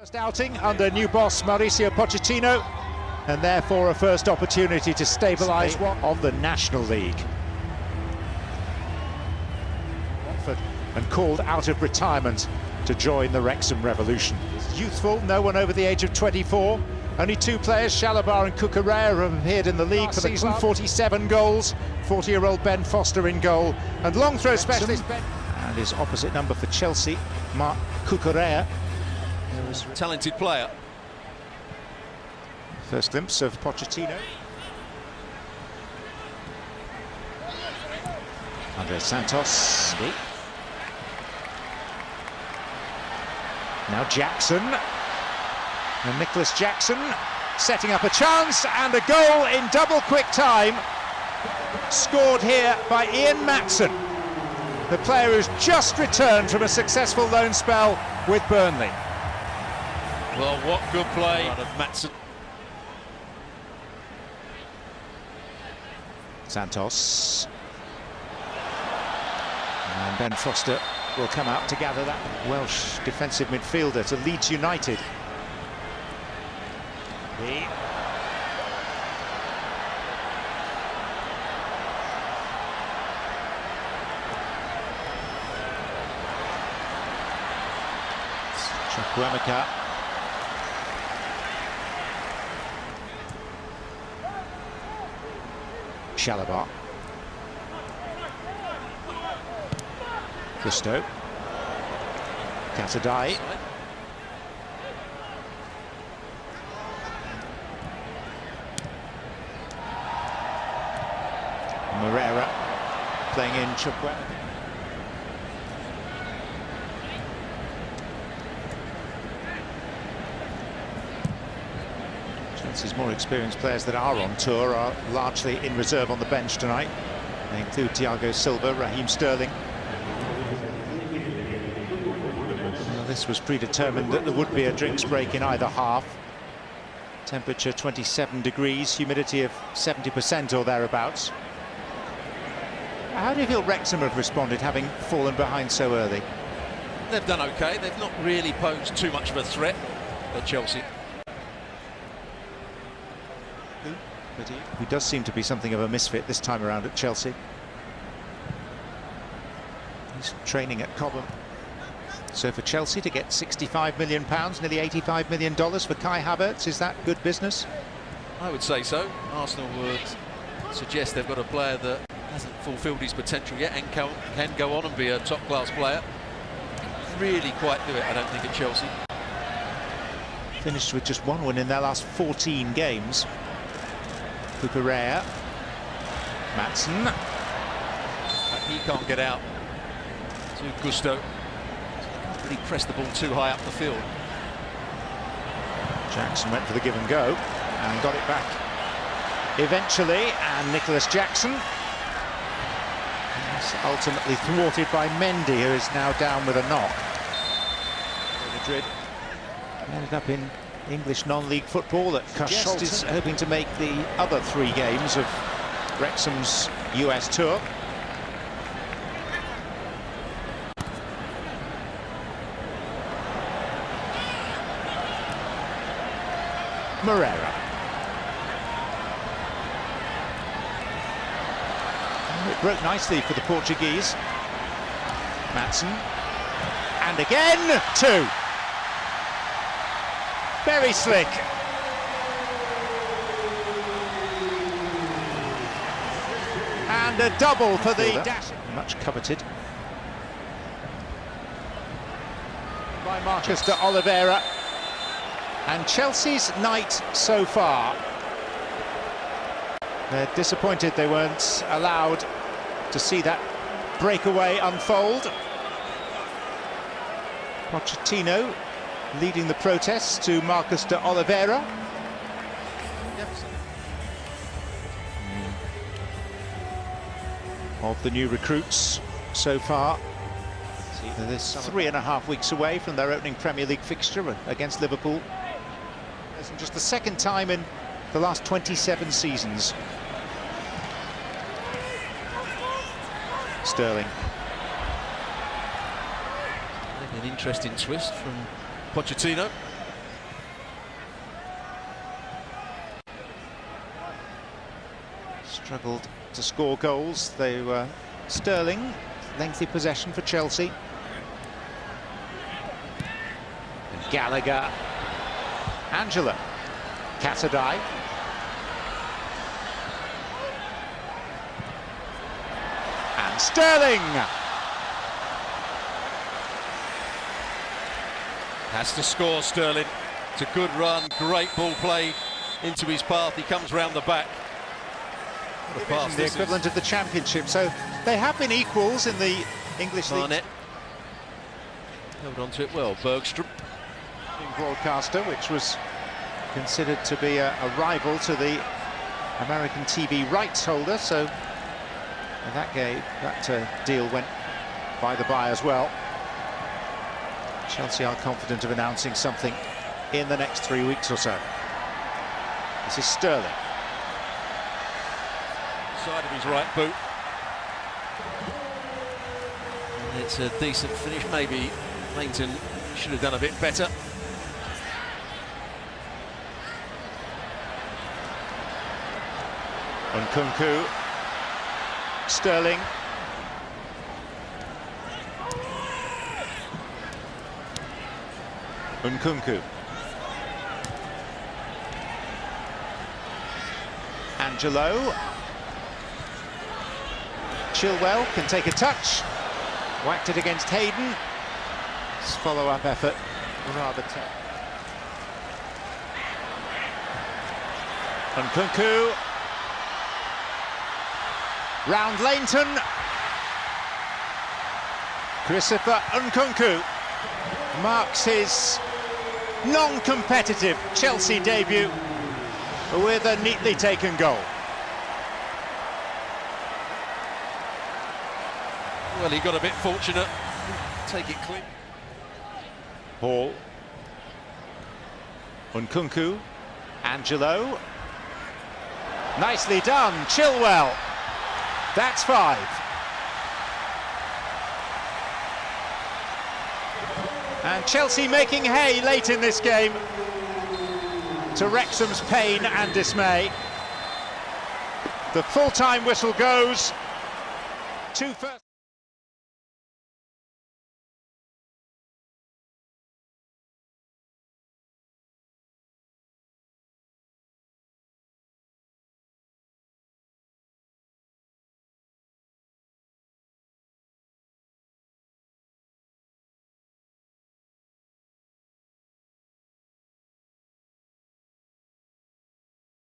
First outing under new boss Mauricio Pochettino, and therefore a first opportunity to stabilise of the National League. Watford and called out of retirement to join the Wrexham revolution. Youthful, no one over the age of 24. Only two players, Chalobah and Cucurella, have appeared in the league for the season. 47 goals, 40-year-old Ben Foster in goal, and long throw specialist Ben. And his opposite number for Chelsea, Marc Cucurella. Talented player. First glimpse of Pochettino. Andre Santos. Now Jackson. And Nicholas Jackson setting up a chance, and a goal in double quick time. Scored here by Ian Matson, the player who's just returned from a successful loan spell with Burnley. Well, what good play of Matson. Santos. And Ben Foster will come out to gather that Welsh defensive midfielder to Leeds United. Chukwuemeka. Chalobah. Gusto. Katadai. Moreira playing in Chukwuemeka. Chelsea's more experienced players that are on tour are largely in reserve on the bench tonight. They include Thiago Silva, Raheem Sterling. Well, this was predetermined that there would be a drinks break in either half. Temperature 27 degrees, humidity of 70% or thereabouts. How do you feel Wrexham have responded, having fallen behind so early? They've done okay. They've not really posed too much of a threat at Chelsea. Who does seem to be something of a misfit this time around at Chelsea. He's training at Cobham. So for Chelsea to get £65 million, nearly $85 million for Kai Havertz, is that good business? I would say so. Arsenal would suggest they've got a player that hasn't fulfilled his potential yet and can go on and be a top-class player. Really quite do it, I don't think, at Chelsea. Finished with just one win in their last 14 games. Cucurella. Matson. But he can't get out to Gusto. Can't really press the ball too high up the field. Jackson went for the give and go and got it back eventually, and Nicholas Jackson is ultimately thwarted by Mendy, who is now down with a knock. Madrid ended up in English non-league football at Cashel. Is hoping to make the other 3 games of Wrexham's US tour. Moreira. It broke nicely for the Portuguese. Matson. And again, 2. Very slick. And a double for the dash. Much coveted by Marcus de Oliveira. And Chelsea's night so far. They're disappointed they weren't allowed to see that breakaway unfold. Pochettino leading the protests to Marcus de Oliveira. Of the new recruits so far. This 3.5 weeks away from their opening Premier League fixture against Liverpool. It's just the second time in the last 27 seasons. Sterling. An interesting twist from Pochettino. struggled to score goals. They were Sterling, lengthy possession for Chelsea. And Gallagher, Angela, Catadai. And Sterling! Has to score, Sterling. It's a good run, great ball played into his path. He comes round the back. What a pass the equivalent of the Championship. So they have been equals in the English League. Barnett held on to it well. Bergstrom. Broadcaster, which was considered to be a rival to the American TV rights holder. So that deal went by the by as well. Chelsea are confident of announcing something in the next 3 weeks or so. This is Sterling. Side of his right boot. And it's a decent finish. Maybe Leighton should have done a bit better. Nkunku. Sterling. Nkunku. Angelo. Chilwell can take a touch. Whacked it against Hayden. His follow-up effort rather tough. Nkunku. Round Leighton. Christopher Nkunku marks his non-competitive Chelsea debut with a neatly taken goal. Well, he got a bit fortunate. Take it clean. Hall. Nkunku. Angelo. Nicely done, Chilwell. That's 5. And Chelsea making hay late in this game, to Wrexham's pain and dismay. The full-time whistle goes. 2 first.